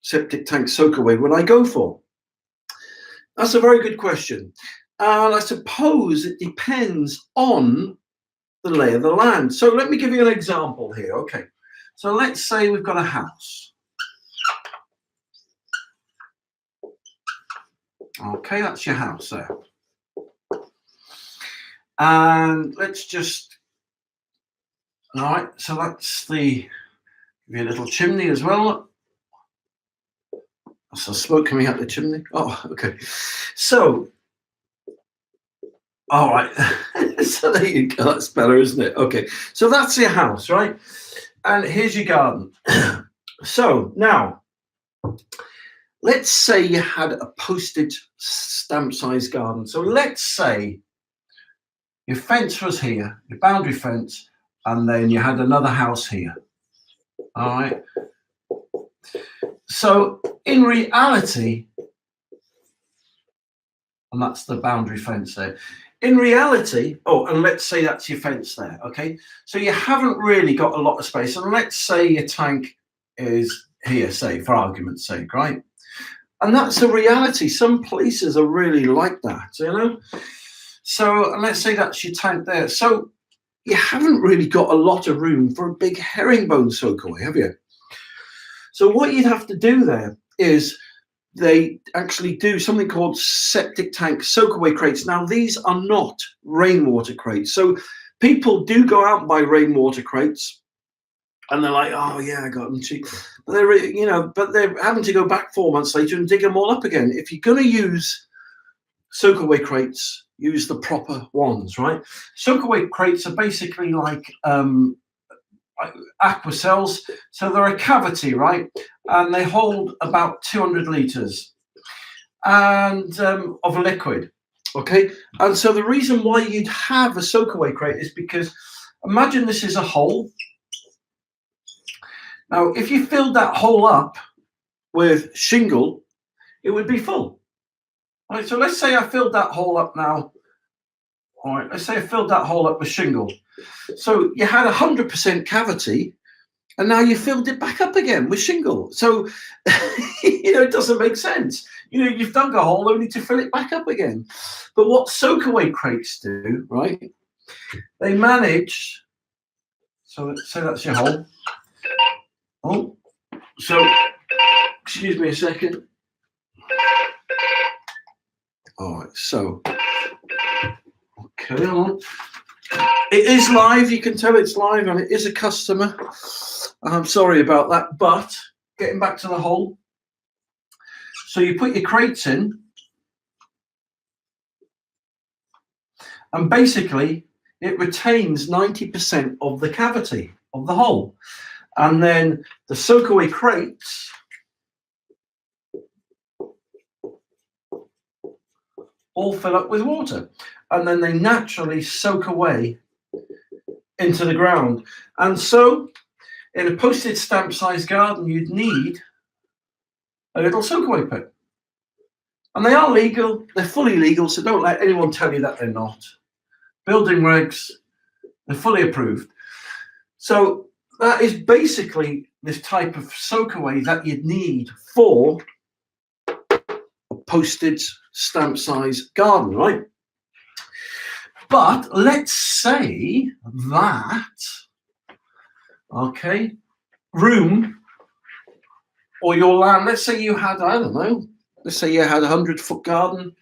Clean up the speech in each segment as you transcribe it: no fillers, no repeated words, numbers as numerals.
septic tank soakaway would I go for? That's a very good question. And I suppose it depends on the lay of the land. So let me give you an example here. Okay. So let's say we've got a house. Okay, that's your house there. And let's just, all right, so that's give you a little chimney as well. That's the smoke coming out the chimney. Oh, okay. So, all right. So there you go. That's better, isn't it? Okay. So that's your house, right? And here's your garden. So now, let's say you had a postage stamp size garden. So let's say your fence was here, your boundary fence, and then you had another house here. All right. So in reality, and that's the boundary fence there. In reality, oh, and let's say that's your fence there, okay? So you haven't really got a lot of space. And let's say your tank is here, say, for argument's sake, right? And that's a reality. Some places are really like that, you know? So let's say that's your tank there. So you haven't really got a lot of room for a big herringbone soakaway, have you? So what you'd have to do there is they actually do something called septic tank soakaway crates. Now, these are not rainwater crates. So people do go out and buy rainwater crates and they're like, oh yeah, I got them cheap. But they're, you know, but they're having to go back 4 months later and dig them all up again. If you're going to use soakaway crates, use the proper ones, right? Soakaway crates are basically like aqua cells. So they're a cavity, right? And they hold about 200 litres and of liquid, okay? And so the reason why you'd have a soakaway crate is because imagine this is a hole. Now, if you filled that hole up with shingle, it would be full. All right, so let's say I filled that hole up now. All right, let's say I filled that hole up with shingle. So you had 100% cavity, and now you filled it back up again with shingle. So, you know, it doesn't make sense. You know, you've dug a hole only to fill it back up again. But what soakaway crates do, right, they manage, so let's say that's your hole. Oh, so, excuse me a second. All right, so, okay, on. It is live, you can tell it's live, and it is a customer. I'm sorry about that, but getting back to the hole. So you put your crates in, and basically it retains 90% of the cavity of the hole. And then the soakaway crates all fill up with water, and then they naturally soak away into the ground. And so in a postage stamp size garden, you'd need a little soakaway pit. And they are legal, they're fully legal, so don't let anyone tell you that they're not. Building regs, they're fully approved. So that is basically this type of soakaway that you'd need for a postage stamp size garden, right? But let's say that, okay, room or your land, let's say you had, I don't know, let's say you had a 100-foot garden.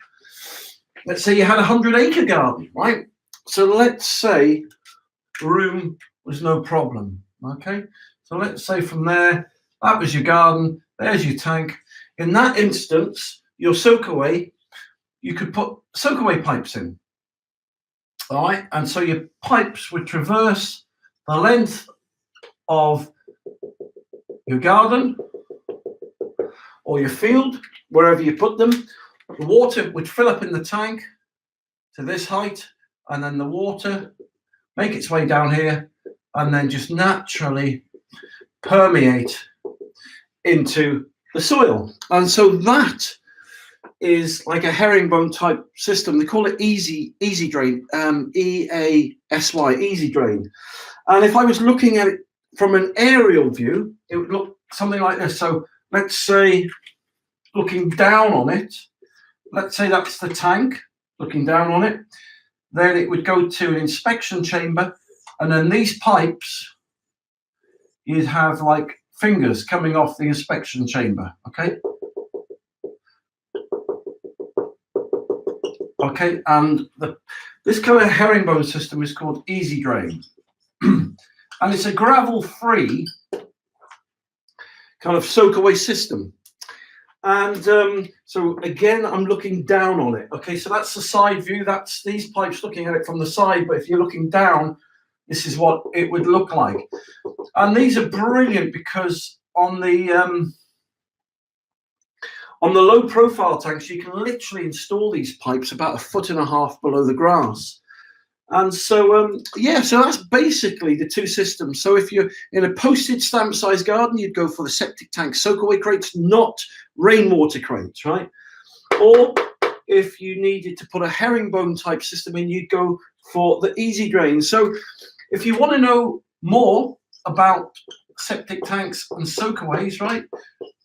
Let's say you had a 100-acre garden, right? So let's say room was no problem, okay? So let's say from there, that was your garden, there's your tank. In that instance, your soakaway, you could put soakaway pipes in. All right, and so your pipes would traverse the length of your garden or your field, wherever you put them. The water would fill up in the tank to this height, and then the water make its way down here and then just naturally permeate into the soil. And so that is like a herringbone type system. They call it easy drain, EASY, easy drain. And if I was looking at it from an aerial view, it would look something like this. So let's say looking down on it, let's say that's the tank, looking down on it, then it would go to an inspection chamber, and then these pipes, you'd have like fingers coming off the inspection chamber, okay? Okay, and this kind of herringbone system is called Easy Drain. And it's a gravel-free kind of soakaway system. And so again, I'm looking down on it. Okay, so that's the side view. That's these pipes looking at it from the side. But if you're looking down, this is what it would look like. And these are brilliant because on the low-profile tanks, you can literally install these pipes about 1.5 feet below the grass. And so, yeah, so that's basically the two systems. So if you're in a postage stamp size garden, you'd go for the septic tank soakaway crates, not rainwater crates, right? Or if you needed to put a herringbone type system in, you'd go for the Easy Drain. So if you want to know more about septic tanks and soakaways, right,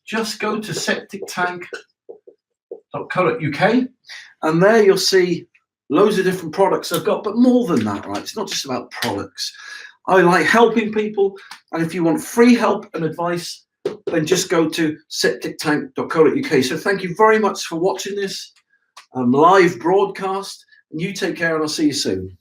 just go to septictank.co.uk, and there you'll see loads of different products I've got, but more than that, right? It's not just about products. I like helping people, and if you want free help and advice, then just go to septictank.co.uk. So thank you very much for watching this live broadcast, and you take care, and I'll see you soon.